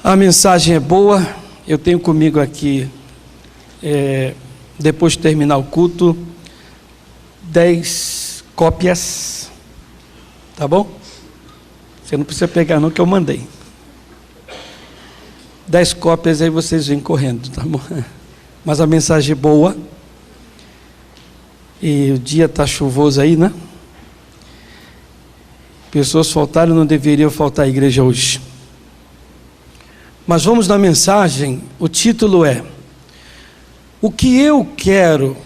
A mensagem é boa. Eu tenho comigo aqui, depois de terminar o culto, 10 cópias, tá bom? Você não precisa pegar não, que eu mandei. 10 cópias, aí vocês vêm correndo, tá bom? Mas a mensagem é boa. E o dia está chuvoso aí, né? Pessoas faltaram, não deveriam faltar à igreja hoje. Mas vamos na mensagem. O título é: o que eu quero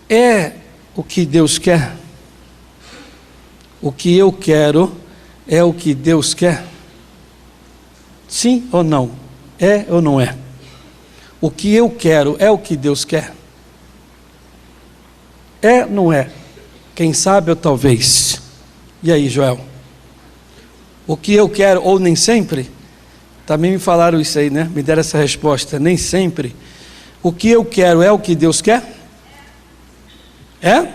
é o que Deus quer? O que eu quero é o que Deus quer? Sim ou não? É ou não é? O que eu quero é o que Deus quer? É ou não é? Quem sabe ou talvez? E aí, Joel? O que eu quero, ou nem sempre? Também me falaram isso aí, né? Me deram essa resposta, nem sempre. O que eu quero é o que Deus quer? É?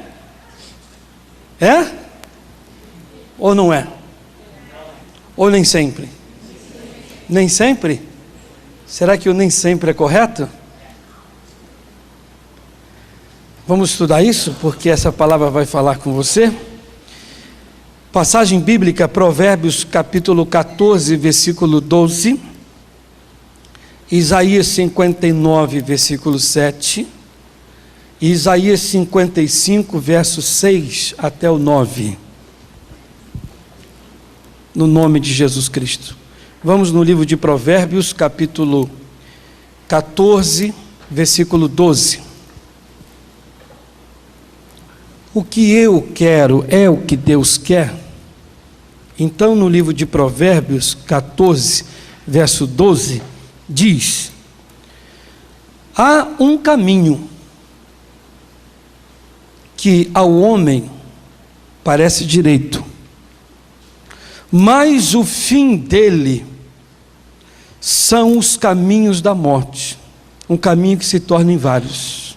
É? Ou não é? Ou nem sempre? Nem sempre? Será que o nem sempre é correto? Vamos estudar isso, porque essa palavra vai falar com você. Passagem bíblica, Provérbios capítulo 14, versículo 12, Isaías 59, versículo 7, e Isaías 55, versos 6 até o 9, no nome de Jesus Cristo. Vamos no livro de Provérbios, capítulo 14, versículo 12. O que eu quero é o que Deus quer? Então, no livro de Provérbios 14, verso 12, diz: há um caminho que ao homem parece direito, mas o fim dele são os caminhos da morte, um caminho que se torna em vários.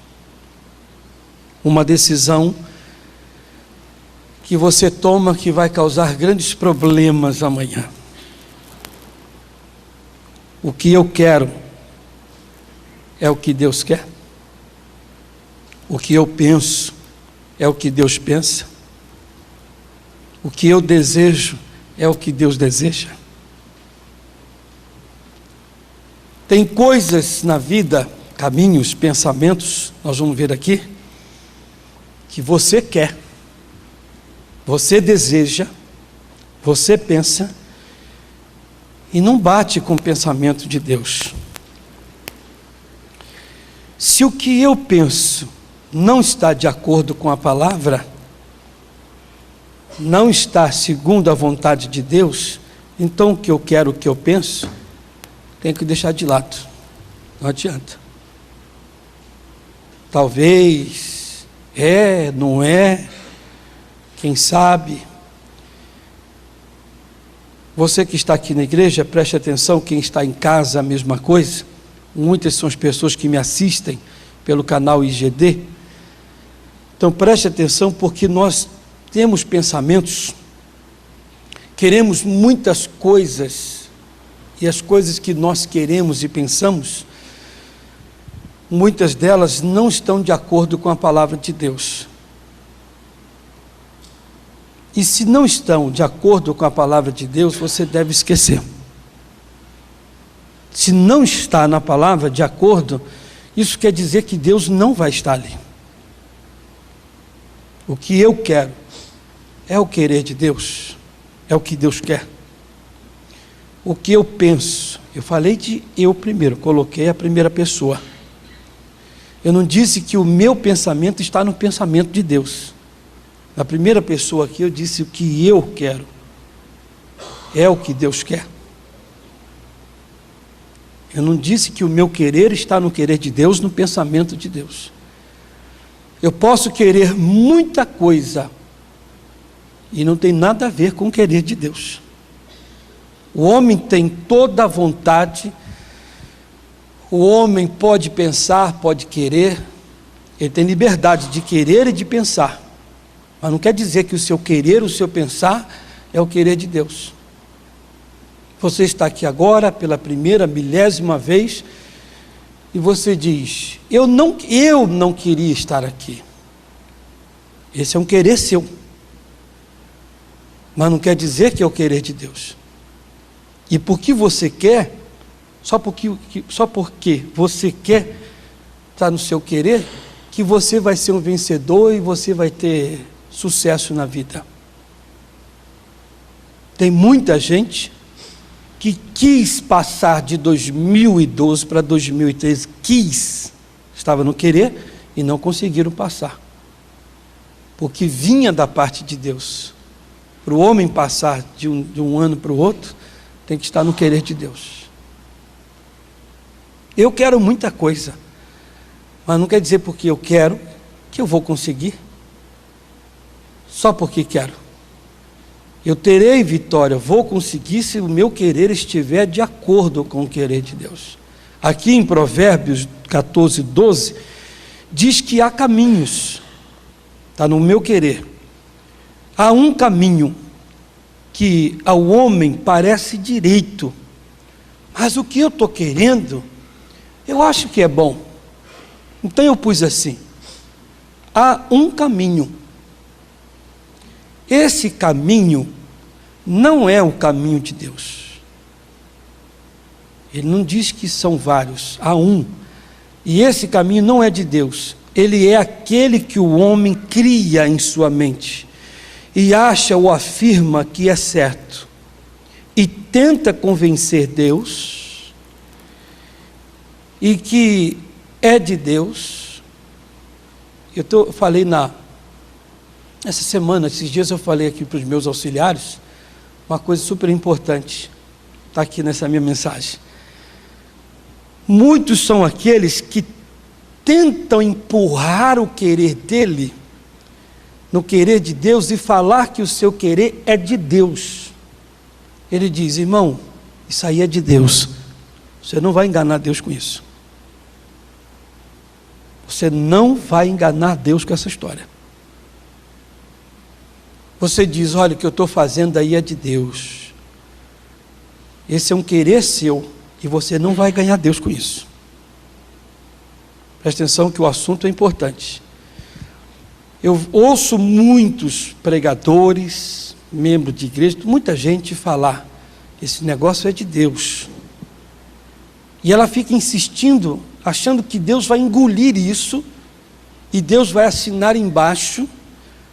Uma decisão que você toma que vai causar grandes problemas amanhã. O que eu quero é o que Deus quer? O que eu penso é o que Deus pensa? O que eu desejo é o que Deus deseja? Tem coisas na vida, caminhos, pensamentos, nós vamos ver aqui, que você quer, você deseja, você pensa, e não bate com o pensamento de Deus. Se o que eu penso não está de acordo com a palavra, não está segundo a vontade de Deus, então o que eu quero, o que eu penso, tenho que deixar de lado. Não adianta. Talvez, não é, quem sabe. Você que está aqui na igreja, preste atenção. Quem está em casa, a mesma coisa. Muitas são as pessoas que me assistem pelo canal IGD. Então preste atenção, porque nós temos pensamentos, queremos muitas coisas, e as coisas que nós queremos e pensamos, muitas delas não estão de acordo com a palavra de Deus. E se não estão de acordo com a palavra de Deus, você deve esquecer. Se não está na palavra de acordo, isso quer dizer que Deus não vai estar ali. O que eu quero é o querer de Deus, é o que Deus quer. O que eu penso, eu falei de eu primeiro, coloquei a primeira pessoa. Eu não disse que o meu pensamento está no pensamento de Deus. Na primeira pessoa aqui eu disse o que eu quero é o que Deus quer. Eu não disse que o meu querer está no querer de Deus, no pensamento de Deus. Eu posso querer muita coisa e não tem nada a ver com o querer de Deus. O homem tem toda a vontade, o homem pode pensar, pode querer, ele tem liberdade de querer e de pensar. Mas não quer dizer que o seu querer, o seu pensar, é o querer de Deus. Você está aqui agora pela primeira, milésima vez, e você diz: eu não queria estar aqui. Esse é um querer seu, mas não quer dizer que é o querer de Deus. E porque você quer, só porque você quer estar no seu querer, que você vai ser um vencedor e você vai ter sucesso na vida. Tem muita gente que quis passar de 2012 para 2013, estava no querer e não conseguiram passar, porque vinha da parte de Deus. Para o homem passar de um ano para o outro, tem que estar no querer de Deus. Eu quero muita coisa, mas não quer dizer porque eu quero que eu vou conseguir, só porque quero. Eu terei vitória, vou conseguir se o meu querer estiver de acordo com o querer de Deus. Aqui em Provérbios 14, 12, diz que há caminhos, está no meu querer. Há um caminho que ao homem parece direito, mas o que eu estou querendo, eu acho que é bom. Então eu pus assim: há um caminho. Esse caminho não é o caminho de Deus. Ele não diz que são vários, há um. E esse caminho não é de Deus. Ele é aquele que o homem cria em sua mente e acha ou afirma que é certo, e tenta convencer Deus e que é de Deus. Eu falei essa semana, esses dias eu falei aqui para os meus auxiliares uma coisa super importante, está aqui nessa minha mensagem. Muitos são aqueles que tentam empurrar o querer dele no querer de Deus e falar que o seu querer é de Deus. Ele diz: irmão, isso aí é de Deus, você não vai enganar Deus com isso. Você não vai enganar Deus com essa história. Você diz: olha, o que eu estou fazendo aí é de Deus. Esse é um querer seu, e você não vai ganhar Deus com isso. Presta atenção que o assunto é importante. Eu ouço muitos pregadores, membros de igreja, muita gente falar: esse negócio é de Deus. E ela fica insistindo, achando que Deus vai engolir isso, e Deus vai assinar embaixo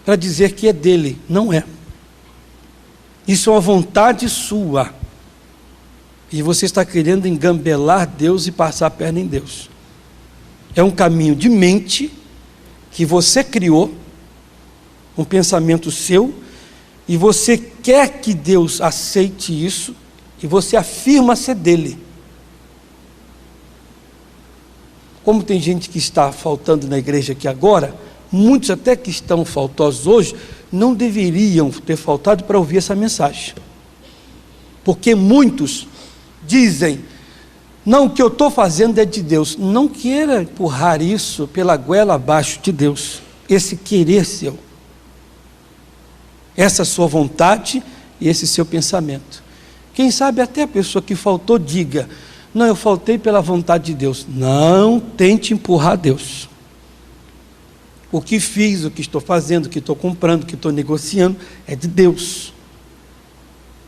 para dizer que é dele. Não é. Isso é uma vontade sua, e você está querendo engambelar Deus e passar a perna em Deus. É um caminho de mente que você criou, um pensamento seu, e você quer que Deus aceite isso, e você afirma ser dele. Como tem gente que está faltando na igreja aqui agora, muitos até que estão faltosos hoje, não deveriam ter faltado para ouvir essa mensagem. Porque muitos dizem: não, o que eu estou fazendo é de Deus. Não queira empurrar isso pela goela abaixo de Deus, esse querer seu, essa sua vontade e esse seu pensamento. Quem sabe até a pessoa que faltou diga: não, eu faltei pela vontade de Deus. Não tente empurrar Deus. O que fiz, o que estou fazendo, o que estou comprando, o que estou negociando, é de Deus.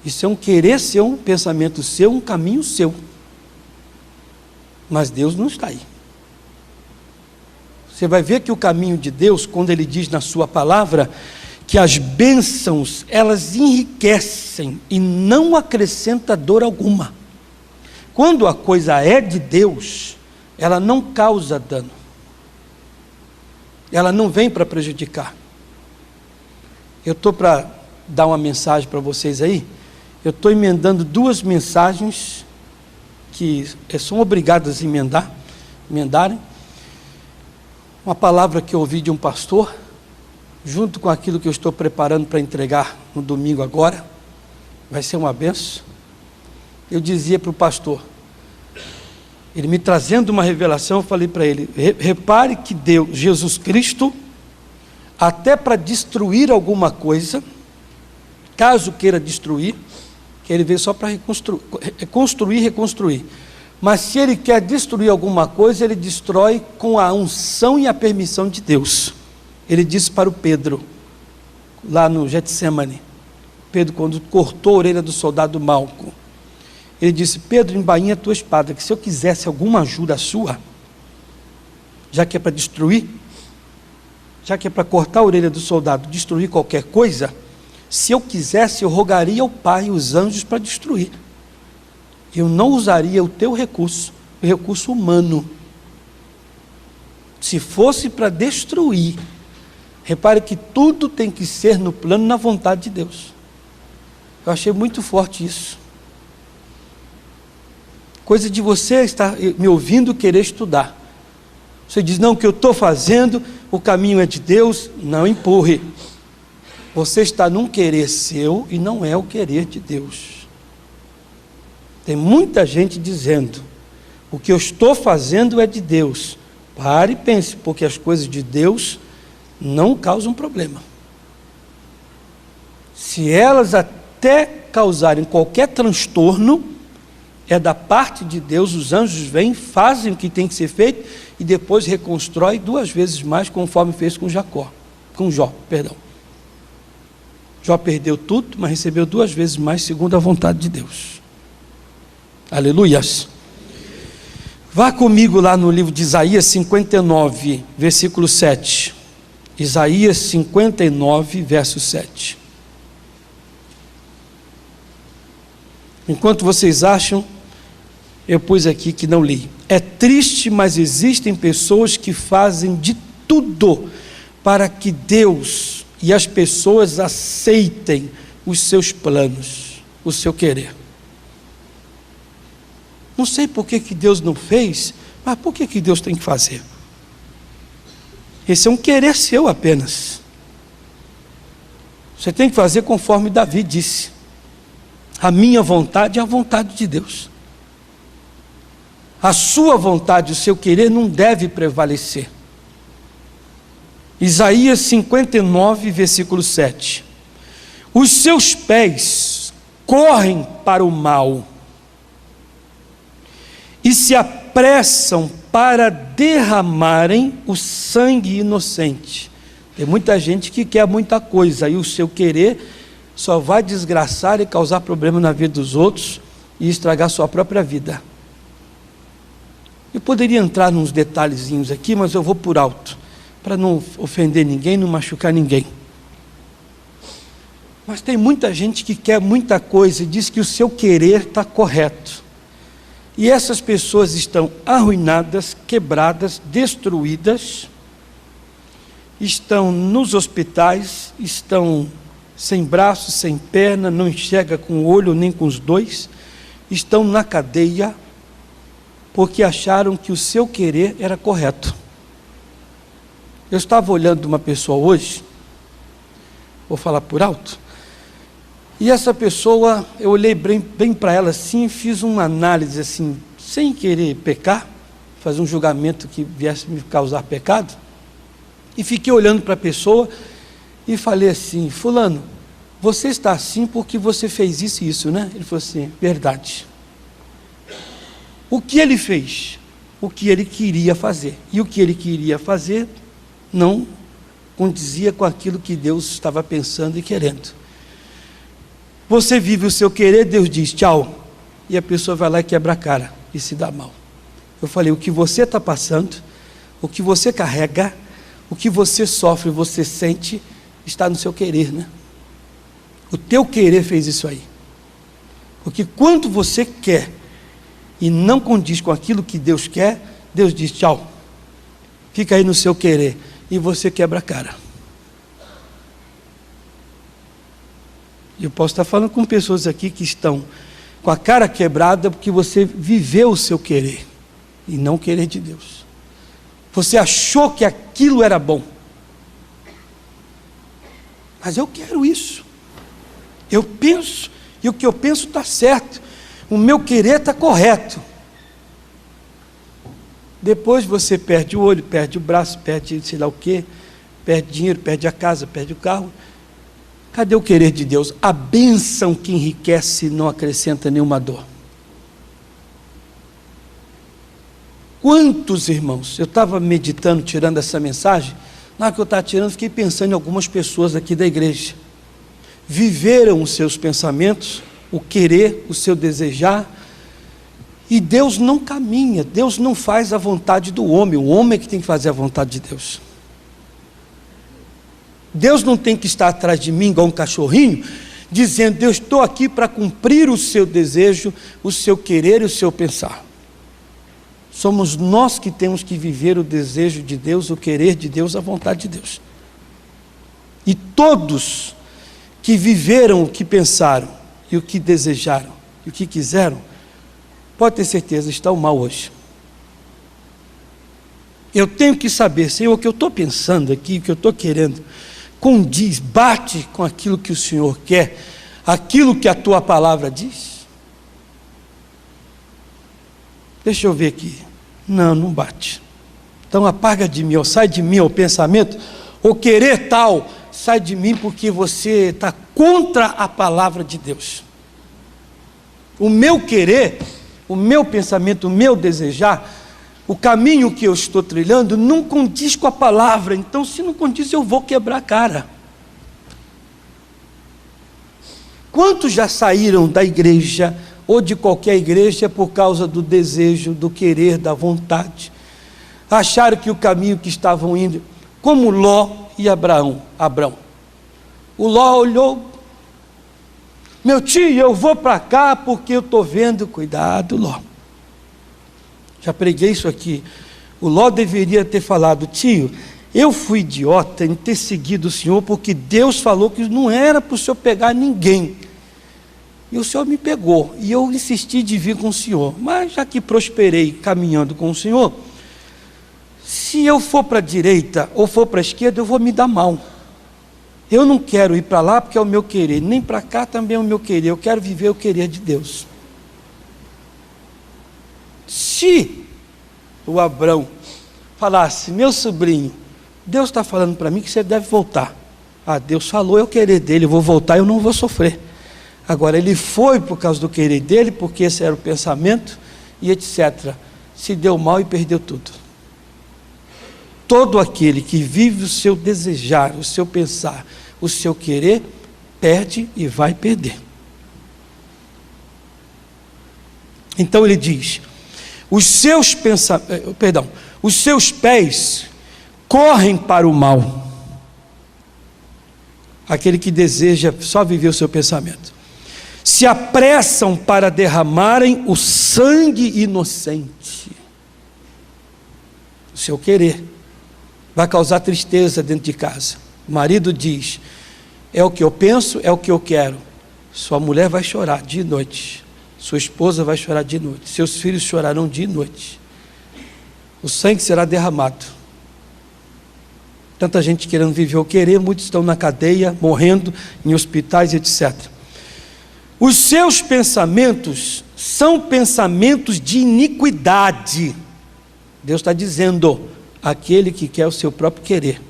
Isso é um querer seu, um pensamento seu, um caminho seu. Mas Deus não está aí. Você vai ver que o caminho de Deus, quando Ele diz na sua palavra que as bênçãos, elas enriquecem e não acrescenta dor alguma. Quando a coisa é de Deus, ela não causa dano. Ela não vem para prejudicar. Eu estou para dar uma mensagem para vocês aí. Eu estou emendando duas mensagens que são obrigadas a emendarem. Uma palavra que eu ouvi de um pastor, junto com aquilo que eu estou preparando para entregar no domingo agora, vai ser uma benção. Eu dizia para o pastor, ele me trazendo uma revelação, eu falei para ele: repare que Deus, Jesus Cristo, até para destruir alguma coisa, caso queira destruir, que ele veio só para construir e reconstruir. Mas se ele quer destruir alguma coisa, ele destrói com a unção e a permissão de Deus. Ele disse para o Pedro, lá no Getsemane, Pedro, quando cortou a orelha do soldado Malco, ele disse: Pedro, embainha a tua espada, que se eu quisesse alguma ajuda sua, já que é para destruir, já que é para cortar a orelha do soldado, destruir qualquer coisa, se eu quisesse, eu rogaria ao Pai e os anjos para destruir. Eu não usaria o teu recurso, o recurso humano. Se fosse para destruir, repare que tudo tem que ser no plano, na vontade de Deus. Eu achei muito forte isso. Coisa de você estar me ouvindo querer estudar. Você diz: não, o que eu estou fazendo, o caminho é de Deus. Não empurre. Você está num querer seu e não é o querer de Deus. Tem muita gente dizendo: o que eu estou fazendo é de Deus. Pare e pense, porque as coisas de Deus não causam problema. Se elas até causarem qualquer transtorno, é da parte de Deus. Os anjos vêm, fazem o que tem que ser feito e depois reconstrói 2 vezes mais, conforme fez com Jó. Jó perdeu tudo, mas recebeu 2 vezes mais, segundo a vontade de Deus. Aleluias. Vá comigo lá no livro de Isaías 59, versículo 7. Isaías 59, verso 7. Enquanto vocês acham, eu pus aqui que não li. É triste, mas existem pessoas que fazem de tudo para que Deus e as pessoas aceitem os seus planos, o seu querer. Não sei por que Deus não fez, mas por que Deus tem que fazer? Esse é um querer seu apenas. Você tem que fazer conforme Davi disse: a minha vontade é a vontade de Deus. A sua vontade, o seu querer não deve prevalecer. Isaías 59, versículo 7. Os seus pés correm para o mal e se apressam para derramarem o sangue inocente. Tem muita gente que quer muita coisa e o seu querer só vai desgraçar e causar problema na vida dos outros e estragar sua própria vida. Eu poderia entrar nos detalhezinhos aqui, mas eu vou por alto, para não ofender ninguém, não machucar ninguém. Mas tem muita gente que quer muita coisa e diz que o seu querer está correto. E essas pessoas estão arruinadas, quebradas, destruídas, estão nos hospitais, estão sem braço, sem perna, não enxerga com o olho nem com os dois, estão na cadeia, porque acharam que o seu querer era correto. Eu estava olhando uma pessoa hoje, vou falar por alto, e essa pessoa, eu olhei bem para ela assim, fiz uma análise assim, sem querer pecar, fazer um julgamento que viesse me causar pecado, e fiquei olhando para a pessoa e falei assim: fulano, você está assim porque você fez isso e isso, né? Ele falou assim: verdade. O que ele fez? O que ele queria fazer. E o que ele queria fazer não condizia com aquilo que Deus estava pensando e querendo. Você vive o seu querer, Deus diz tchau, e a pessoa vai lá e quebra a cara e se dá mal. Eu falei: o que você está passando, o que você carrega, o que você sofre, você sente, está no seu querer, né? O teu querer fez isso aí. Porque quando você quer e não condiz com aquilo que Deus quer, Deus diz tchau, fica aí no seu querer, e você quebra a cara. Eu posso estar falando com pessoas aqui que estão com a cara quebrada porque você viveu o seu querer e não o querer de Deus. Você achou que aquilo era bom, mas eu quero isso, eu penso, e o que eu penso está certo, o meu querer está correto. Depois você perde o olho, perde o braço, perde sei lá o quê, perde dinheiro, perde a casa, perde o carro, Cadê o querer de Deus? A bênção que enriquece não acrescenta nenhuma dor. Quantos irmãos, eu estava meditando, tirando essa mensagem, na hora que eu estava tirando, fiquei pensando em algumas pessoas aqui da igreja. Viveram os seus pensamentos, o querer, o seu desejar, e Deus não caminha, Deus não faz a vontade do homem, o homem é que tem que fazer a vontade de Deus. Deus não tem que estar atrás de mim igual um cachorrinho, dizendo, eu estou aqui para cumprir o seu desejo, o seu querer e o seu pensar. Somos nós que temos que viver o desejo de Deus, o querer de Deus, a vontade de Deus. E todos que viveram o que pensaram, e o que desejaram, e o que quiseram, pode ter certeza, estão mal hoje. Eu tenho que saber, Senhor, o que eu estou pensando aqui, o que eu estou querendo, condiz, bate com aquilo que o Senhor quer, aquilo que a tua palavra diz? Deixa eu ver aqui. Não, não bate. Então apaga de mim, ou sai de mim o pensamento, ou querer tal, sai de mim porque você está contra a palavra de Deus. O meu querer, o meu pensamento, o meu desejar, o caminho que eu estou trilhando não condiz com a palavra, então se não condiz eu vou quebrar a cara. Quantos já saíram da igreja ou de qualquer igreja por causa do desejo, do querer, da vontade? Acharam que o caminho que estavam indo, como Ló e Abrão. O Ló olhou, meu tio, eu vou para cá porque eu estou vendo, cuidado Ló. Já preguei isso aqui. O Ló deveria ter falado, tio, eu fui idiota em ter seguido o senhor, porque Deus falou que não era para o senhor pegar ninguém. E o senhor me pegou, e eu insisti de vir com o senhor. Mas já que prosperei caminhando com o senhor, se eu for para a direita ou for para a esquerda, eu vou me dar mal. Eu não quero ir para lá porque é o meu querer, nem para cá também é o meu querer. Eu quero viver o querer de Deus. Se o Abrão falasse, meu sobrinho, Deus está falando para mim que você deve voltar. Ah, Deus falou, é o querer dele, eu vou voltar, eu não vou sofrer. Agora, ele foi por causa do querer dele, porque esse era o pensamento, e etc. Se deu mal e perdeu tudo. Todo aquele que vive o seu desejar, o seu pensar, o seu querer, perde e vai perder. Então ele diz, os seus pés correm para o mal. Aquele que deseja só viver o seu pensamento. Se apressam para derramarem o sangue inocente. O seu querer vai causar tristeza dentro de casa. O marido diz, é o que eu penso, é o que eu quero. Sua mulher vai chorar dia e noite. Sua esposa vai chorar dia e noite. Seus filhos chorarão dia e noite. O sangue será derramado. Tanta gente querendo viver o querer, muitos estão na cadeia, morrendo, em hospitais, etc. Os seus pensamentos são pensamentos de iniquidade. Deus está dizendo, aquele que quer o seu próprio querer.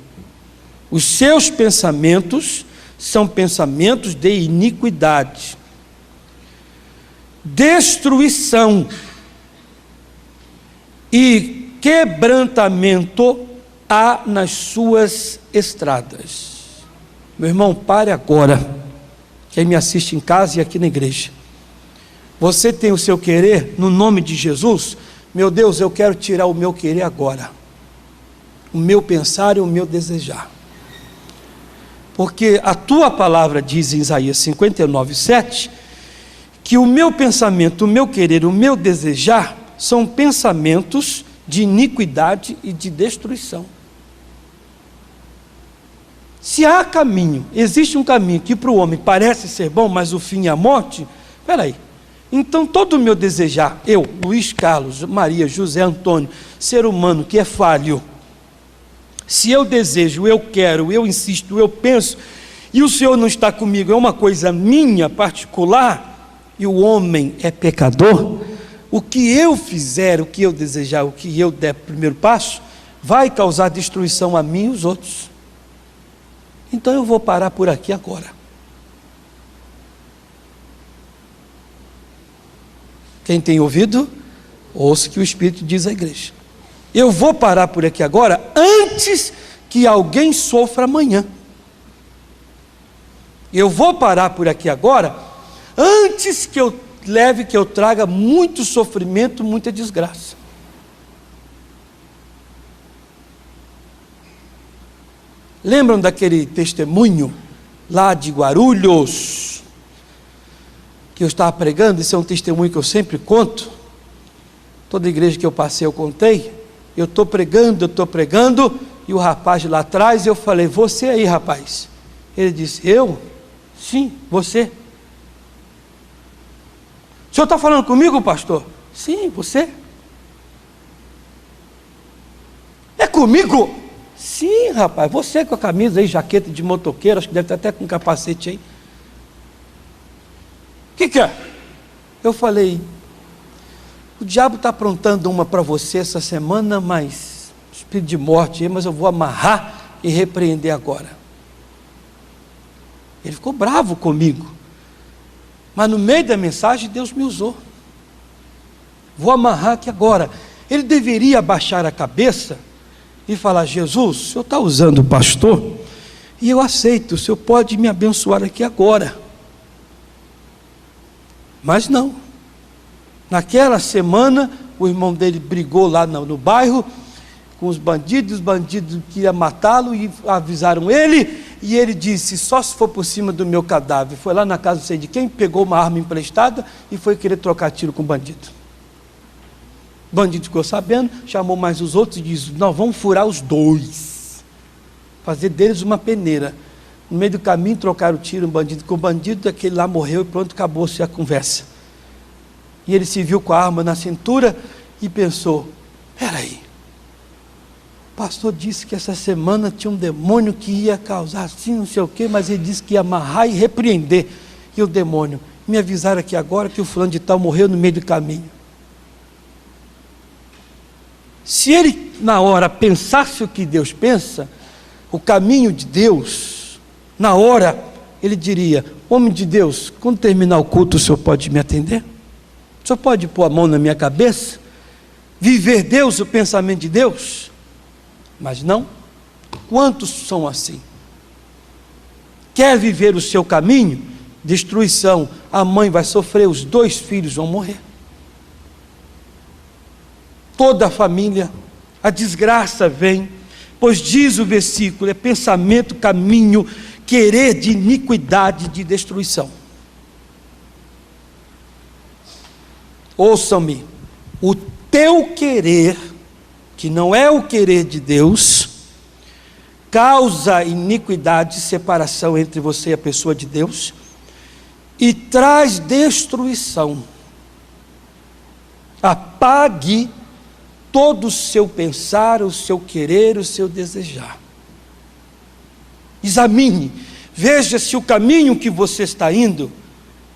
Os seus pensamentos são pensamentos de iniquidade. Destruição e quebrantamento há nas suas estradas. Meu irmão, pare agora. Quem me assiste em casa e aqui na igreja. Você tem o seu querer no nome de Jesus? Meu Deus, eu quero tirar o meu querer agora. O meu pensar e o meu desejar. Porque a tua palavra diz em Isaías 59:7, que o meu pensamento, o meu querer, o meu desejar, são pensamentos de iniquidade e de destruição. Se há caminho, existe um caminho que para o homem parece ser bom, mas o fim é a morte, espera aí. Então todo o meu desejar, eu, Luiz Carlos, Maria, José Antônio, ser humano que é falho, se eu desejo, eu quero, eu insisto, eu penso, e o Senhor não está comigo, é uma coisa minha, particular, e o homem é pecador, o que eu fizer, o que eu desejar, o que eu der primeiro passo, vai causar destruição a mim e os outros. Então eu vou parar por aqui agora. Quem tem ouvido, ouça o que o Espírito diz à igreja. Eu vou parar por aqui agora, antes que alguém sofra amanhã. Eu vou parar por aqui agora, antes que eu traga muito sofrimento, muita desgraça. Lembram daquele testemunho lá de Guarulhos, que eu estava pregando? Esse é um testemunho que eu sempre conto. Toda igreja que eu passei eu contei. Eu estou pregando, e o rapaz lá atrás, eu falei: você aí, rapaz? Ele disse: eu? Sim, você. O senhor está falando comigo, pastor? Sim, você. É comigo? Sim, rapaz, você com a camisa aí, jaqueta de motoqueiro, acho que deve estar até com capacete aí. O que é? Eu falei: o diabo está aprontando uma para você essa semana, mas espírito de morte aí, mas eu vou amarrar e repreender agora. Ele ficou bravo comigo, mas no meio da mensagem Deus me usou. Vou amarrar aqui agora. Ele deveria abaixar a cabeça e falar: Jesus, o senhor está usando o pastor, e eu aceito, o senhor pode me abençoar aqui agora. Mas não. Naquela semana, o irmão dele brigou lá no bairro com os bandidos queriam matá-lo e avisaram ele, e ele disse: só se for por cima do meu cadáver. Foi lá na casa não sei de quem, pegou uma arma emprestada e foi querer trocar tiro com o bandido. O bandido ficou sabendo, chamou mais os outros e disse: nós vamos furar os dois, fazer deles uma peneira. No meio do caminho trocaram o tiro, um bandido com o bandido, aquele lá morreu e pronto, acabou-se a conversa. E ele se viu com a arma na cintura e pensou: peraí, o pastor disse que essa semana tinha um demônio que ia causar assim, não sei o quê, mas ele disse que ia amarrar e repreender. E o demônio: me avisaram aqui agora que o fulano de tal morreu no meio do caminho. Se ele na hora pensasse o que Deus pensa, o caminho de Deus, na hora ele diria: homem de Deus, quando terminar o culto o senhor pode me atender? O senhor pode pôr a mão na minha cabeça? Viver Deus, o pensamento de Deus? Mas não. Quantos são assim? Quer viver o seu caminho? Destruição. A mãe vai sofrer, os 2 filhos vão morrer. Toda a família, a desgraça vem, pois diz o versículo: é pensamento, caminho, querer de iniquidade, de destruição. Ouçam-me, o teu querer, que não é o querer de Deus, causa iniquidade, separação entre você e a pessoa de Deus, e traz destruição. Apague todo o seu pensar, o seu querer, o seu desejar. Examine, veja se o caminho que você está indo,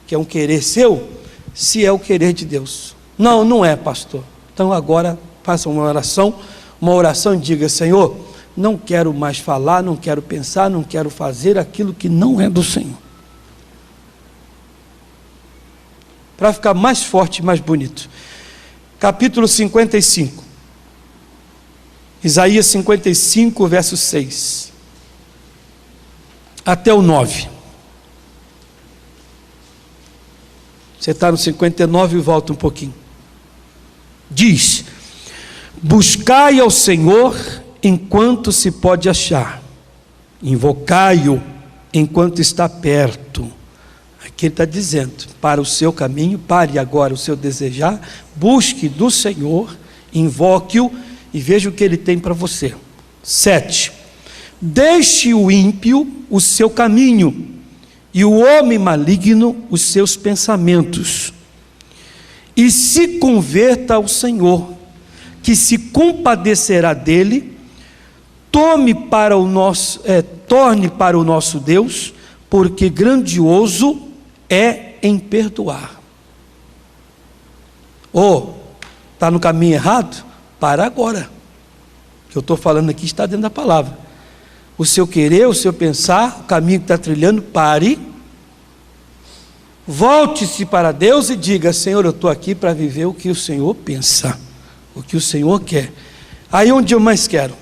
que é um querer seu, se é o querer de Deus. Não, não é, pastor. Então agora faça uma oração e diga: Senhor, não quero mais falar, não quero pensar, não quero fazer aquilo que não é do Senhor. Para ficar mais forte e mais bonito. Capítulo 55. Isaías 55, verso 6. Até o 9. Você está no 59 e volta um pouquinho. Diz: buscai ao Senhor enquanto se pode achar, invocai-o enquanto está perto. Aqui ele está dizendo: para o seu caminho, pare agora o seu desejar, busque do Senhor, invoque-o e veja o que ele tem para você. 7. Deixe o ímpio o seu caminho, e o homem maligno os seus pensamentos, e se converta ao Senhor, que se compadecerá dele. Torne para o nosso Deus, porque grandioso é em perdoar. Está no caminho errado? Para agora. O que eu estou falando aqui está dentro da palavra. O seu querer, o seu pensar, o caminho que está trilhando, pare. Volte-se para Deus e diga: Senhor, eu estou aqui para viver o que o Senhor pensa, o que o Senhor quer. Aí onde eu mais quero.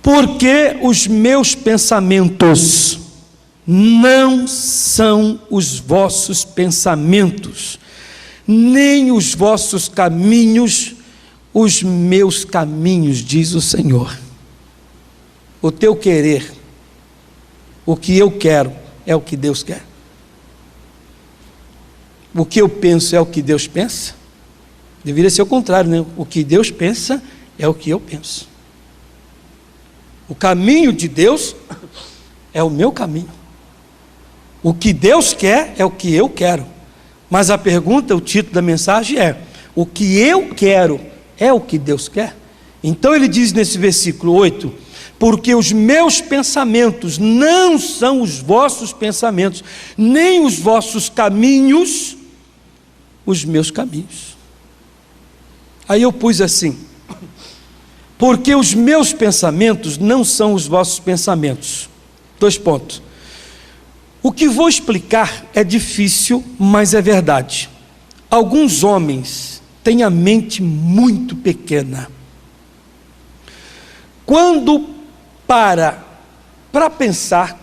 Porque os meus pensamentos não são os vossos pensamentos, nem os vossos caminhos, os meus caminhos, diz o Senhor. O teu querer, o que eu quero, é o que Deus quer. O que eu penso é o que Deus pensa. Deveria ser o contrário, né? O que Deus pensa é o que eu penso. O caminho de Deus é o meu caminho. O que Deus quer é o que eu quero. Mas a pergunta, o título da mensagem é: o que eu quero é o que Deus quer? Então ele diz nesse versículo 8: porque os meus pensamentos não são os vossos pensamentos, nem os vossos caminhos, os meus caminhos. Aí eu pus assim: porque os meus pensamentos não são os vossos pensamentos. 2 pontos. O que vou explicar é difícil, mas é verdade. Alguns homens têm a mente muito pequena. Quando para pensar,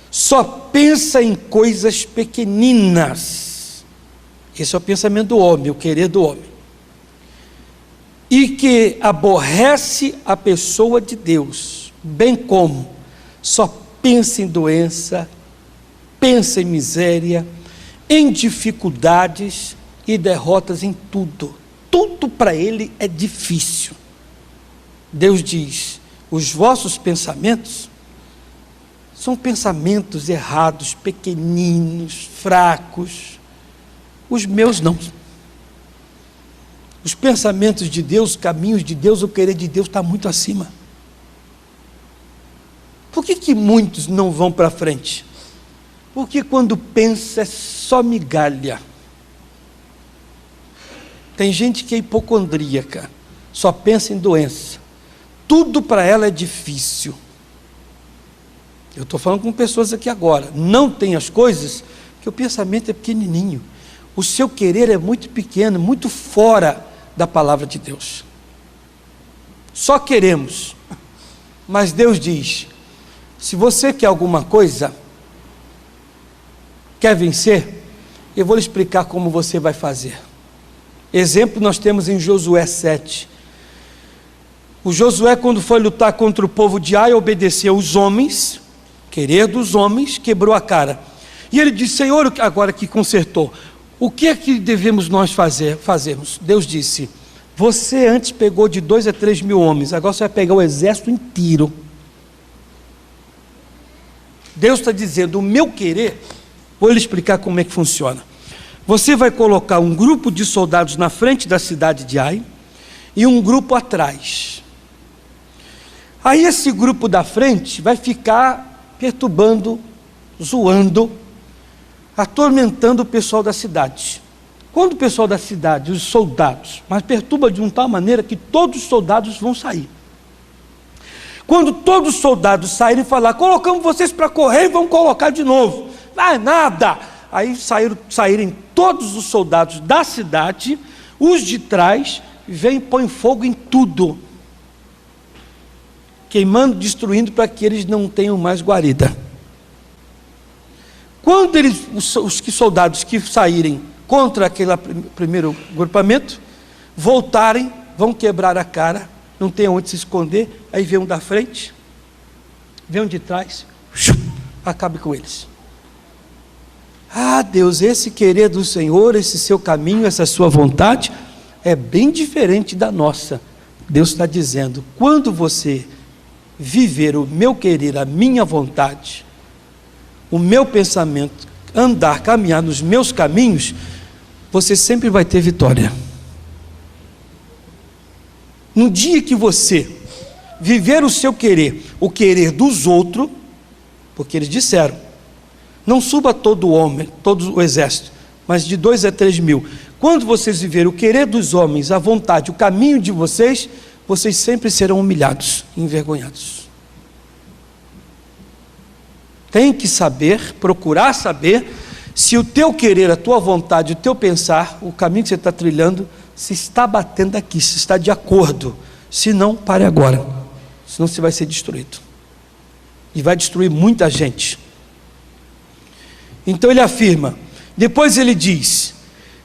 só pensa em coisas pequeninas. Esse é o pensamento do homem, o querer do homem. E que aborrece a pessoa de Deus, bem como só pensa em doença, pensa em miséria, em dificuldades e derrotas em tudo. Tudo para ele é difícil. Deus diz: os vossos pensamentos são pensamentos errados, pequeninos, fracos. Os meus não. Os pensamentos de Deus, os caminhos de Deus, o querer de Deus está muito acima. Por que muitos não vão para frente? Porque quando pensa é só migalha. Tem gente que é hipocondríaca, só pensa em doença. Tudo para ela é difícil. Eu estou falando com pessoas aqui agora. Não tem as coisas, que o pensamento é pequenininho. O seu querer é muito pequeno, muito fora da palavra de Deus. Só queremos. Mas Deus diz: se você quer alguma coisa, quer vencer, eu vou lhe explicar como você vai fazer. Exemplo nós temos em Josué 7. O Josué, quando foi lutar contra o povo de Ai, obedeceu os homens, querer dos homens, quebrou a cara. E ele disse: Senhor, agora que consertou, o que é que devemos nós fazermos? Deus disse: você antes pegou de 2 a 3 mil homens, agora você vai pegar o exército inteiro. Deus está dizendo: o meu querer, vou lhe explicar como é que funciona. Você vai colocar um grupo de soldados na frente da cidade de Ai e um grupo atrás. Aí esse grupo da frente vai ficar perturbando, zoando, atormentando o pessoal da cidade. Quando o pessoal da cidade, os soldados, mas perturba de uma tal maneira que todos os soldados vão sair. Quando todos os soldados saírem e falar: colocamos vocês para correr e vamos colocar de novo. Vai nada. Aí saírem todos os soldados da cidade, os de trás, vêm e põem fogo em tudo. Queimando, destruindo, para que eles não tenham mais guarida. Quando os soldados que saírem contra aquele primeiro agrupamento, voltarem, vão quebrar a cara, não tem onde se esconder, aí vem um da frente, vem um de trás, acabe com eles. Ah, Deus, esse querer do Senhor, esse seu caminho, essa sua vontade, é bem diferente da nossa. Deus está dizendo: quando você viver o meu querer, a minha vontade, o meu pensamento, andar, caminhar nos meus caminhos, você sempre vai ter vitória. No dia que você viver o seu querer, o querer dos outros, porque eles disseram: não suba todo o homem, todo o exército, mas de 2 a 3 mil. Quando vocês viverem o querer dos homens, a vontade, o caminho de vocês, vocês sempre serão humilhados, envergonhados. tem que saber, procurar saber, se o teu querer, a tua vontade, o teu pensar, o caminho que você está trilhando, se está batendo aqui, se está de acordo. Se não, pare agora, senão você vai ser destruído, e vai destruir muita gente. Então ele afirma, depois ele diz,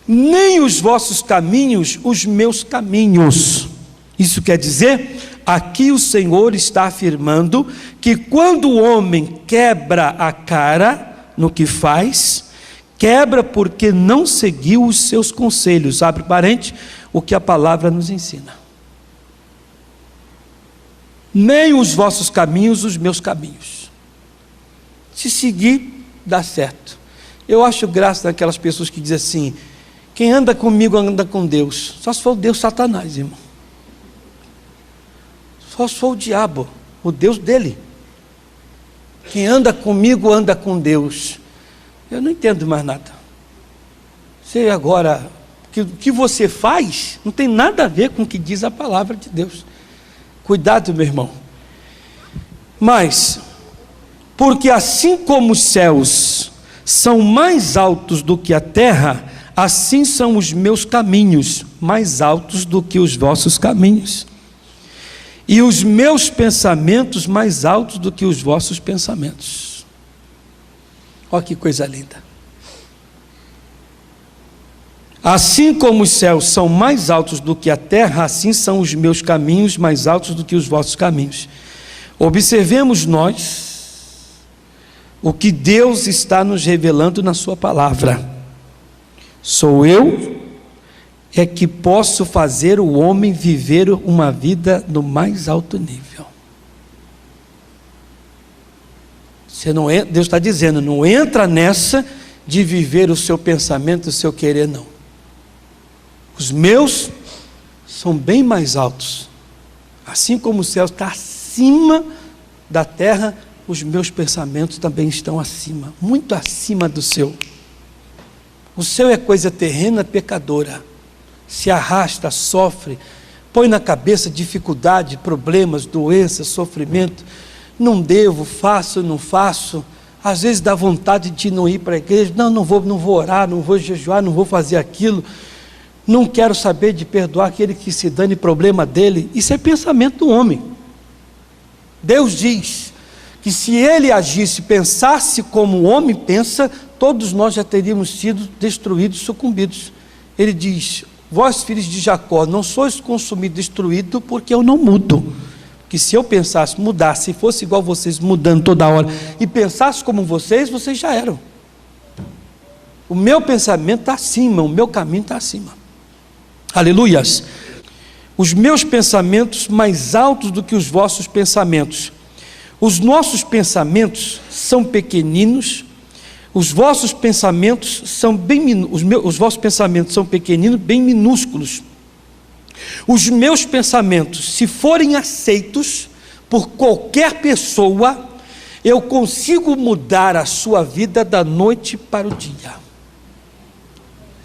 nem os vossos caminhos, os meus caminhos. Isso quer dizer, aqui o Senhor está afirmando, que quando o homem quebra a cara no que faz, quebra porque não seguiu os seus conselhos, abre parênteses, o que a palavra nos ensina. Nem os vossos caminhos, os meus caminhos. Se seguir, dá certo. Eu acho graça daquelas pessoas que dizem assim, quem anda comigo anda com Deus. Só se for o Deus Satanás, irmão. Só se for o diabo, o Deus dele. Quem anda comigo anda com Deus. Eu não entendo mais nada. Você agora, o que você faz não tem nada a ver com o que diz a palavra de Deus. Cuidado, meu irmão. Mas, porque assim como os céus são mais altos do que a terra, assim são os meus caminhos mais altos do que os vossos caminhos, e os meus pensamentos mais altos do que os vossos pensamentos. Olha que coisa linda. Assim como os céus são mais altos do que a terra, assim são os meus caminhos mais altos do que os vossos caminhos. Observemos nós o que Deus está nos revelando na sua palavra. Sou eu é que posso fazer o homem viver uma vida no mais alto nível. Deus está dizendo, não entra nessa de viver o seu pensamento, o seu querer, não. Os meus são bem mais altos. Assim como o céu está acima da terra, os meus pensamentos também estão acima, muito acima do seu. O seu é coisa terrena, pecadora. Se arrasta, sofre, põe na cabeça dificuldade, problemas, doenças, sofrimento. Não devo, faço, não faço. Às vezes dá vontade de não ir para a igreja. Não vou orar, não vou jejuar, não vou fazer aquilo. Não quero saber de perdoar aquele que se dane problema dele. Isso é pensamento do homem. Deus diz que se ele agisse, pensasse como o homem pensa, todos nós já teríamos sido destruídos, sucumbidos. Ele diz, vós filhos de Jacó, não sois consumidos, destruídos, porque eu não mudo. Que se eu pensasse, mudasse, se fosse igual vocês, mudando toda hora, e pensasse como vocês já eram. O meu pensamento está acima, o meu caminho está acima. Aleluias. Os meus pensamentos mais altos do que os vossos pensamentos. Os nossos pensamentos são pequeninos, os vossos pensamentos são os vossos pensamentos são pequeninos, bem minúsculos. Os meus pensamentos, se forem aceitos por qualquer pessoa, eu consigo mudar a sua vida da noite para o dia.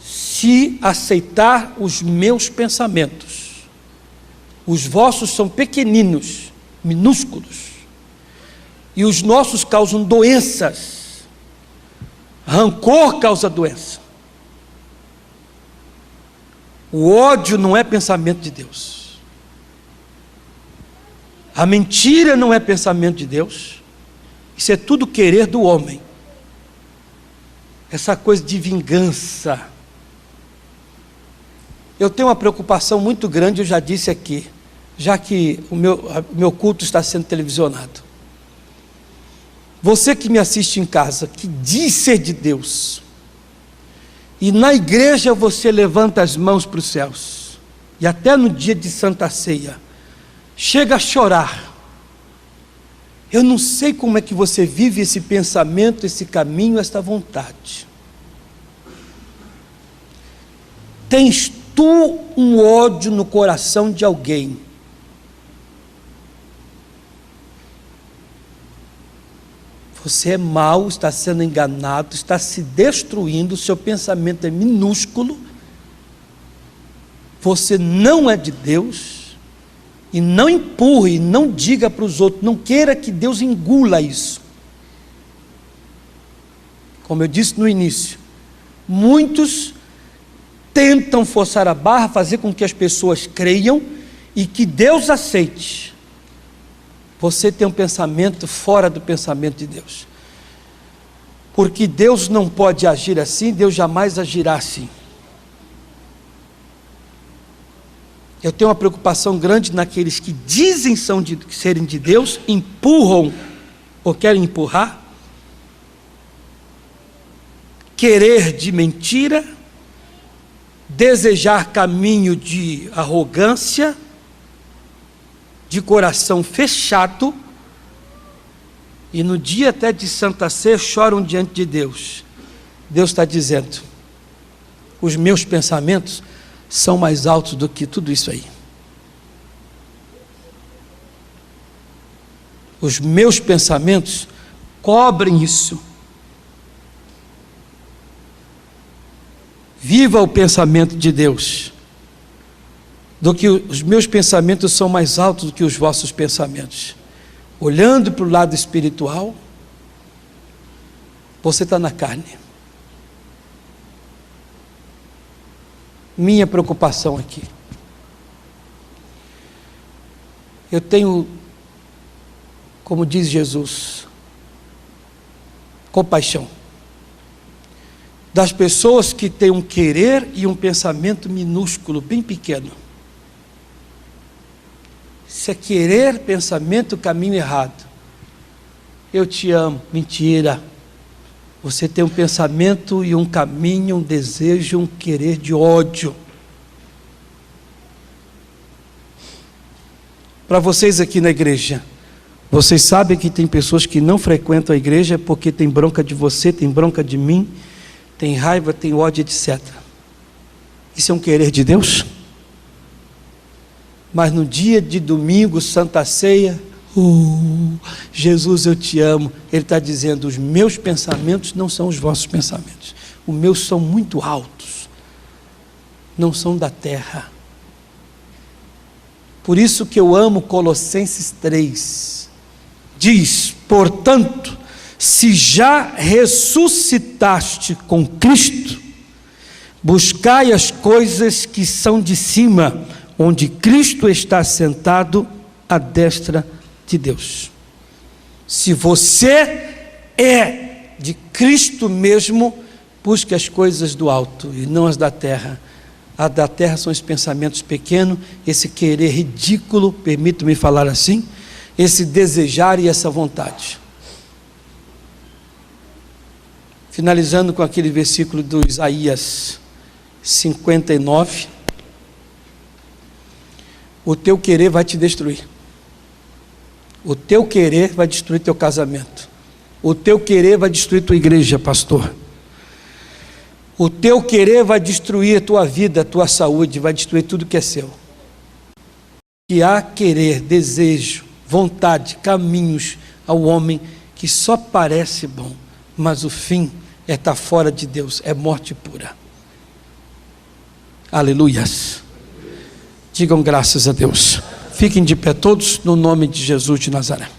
Se aceitar os meus pensamentos, os vossos são pequeninos, minúsculos, e os nossos causam doenças. Rancor causa doença. O ódio não é pensamento de Deus. A mentira não é pensamento de Deus. Isso é tudo querer do homem. Essa coisa de vingança. Eu tenho uma preocupação muito grande, eu já disse aqui, já que o meu culto está sendo televisionado. Você que me assiste em casa, que diz ser de Deus, e na igreja você levanta as mãos para os céus, e até no dia de Santa Ceia, chega a chorar. Eu não sei como é que você vive esse pensamento, esse caminho, esta vontade. Tens tu um ódio no coração de alguém, você é mau, está sendo enganado, está se destruindo, o seu pensamento é minúsculo, você não é de Deus, e não empurre, não diga para os outros, não queira que Deus engula isso. Como eu disse no início, muitos tentam forçar a barra, fazer com que as pessoas creiam e que Deus aceite. Você tem um pensamento fora do pensamento de Deus. Porque Deus não pode agir assim, Deus jamais agirá assim. Eu tenho uma preocupação grande naqueles que dizem serem de Deus, empurram ou querem empurrar, querer de mentira, desejar caminho de arrogância, de coração fechado, e no dia até de Santa Ceia choram diante de Deus. Deus está dizendo: os meus pensamentos são mais altos do que tudo isso aí. Os meus pensamentos cobrem isso. Viva o pensamento de Deus, do que os meus pensamentos são mais altos do que os vossos pensamentos. Olhando para o lado espiritual, você está na carne. Minha preocupação aqui, eu tenho, como diz Jesus, compaixão das pessoas que têm um querer e um pensamento minúsculo, bem pequeno. Isso é querer, pensamento, caminho errado. Eu te amo, mentira. Você tem um pensamento e um caminho, um desejo, um querer de ódio. Para vocês aqui na igreja, vocês sabem que tem pessoas que não frequentam a igreja porque tem bronca de você, tem bronca de mim, tem raiva, tem ódio, etc. Isso é um querer de Deus? Mas no dia de domingo, Santa Ceia, Jesus, eu te amo. Ele está dizendo: os meus pensamentos não são os vossos pensamentos. Os meus são muito altos, não são da terra. Por isso que eu amo Colossenses 3. Diz: portanto, se já ressuscitaste com Cristo, buscai as coisas que são de cima, onde Cristo está sentado à destra de Deus. Se você é de Cristo mesmo, busque as coisas do alto e não as da terra. As da terra são os pensamentos pequenos, esse querer ridículo, permito-me falar assim, esse desejar e essa vontade. Finalizando com aquele versículo do Isaías 59, o teu querer vai te destruir. O teu querer vai destruir teu casamento. O teu querer vai destruir tua igreja, pastor. O teu querer vai destruir a tua vida, a tua saúde, vai destruir tudo que é seu. Que há querer, desejo, vontade, caminhos ao homem que só parece bom, mas o fim é estar fora de Deus, é morte pura. Aleluias. Digam graças a Deus. Fiquem de pé todos no nome de Jesus de Nazaré.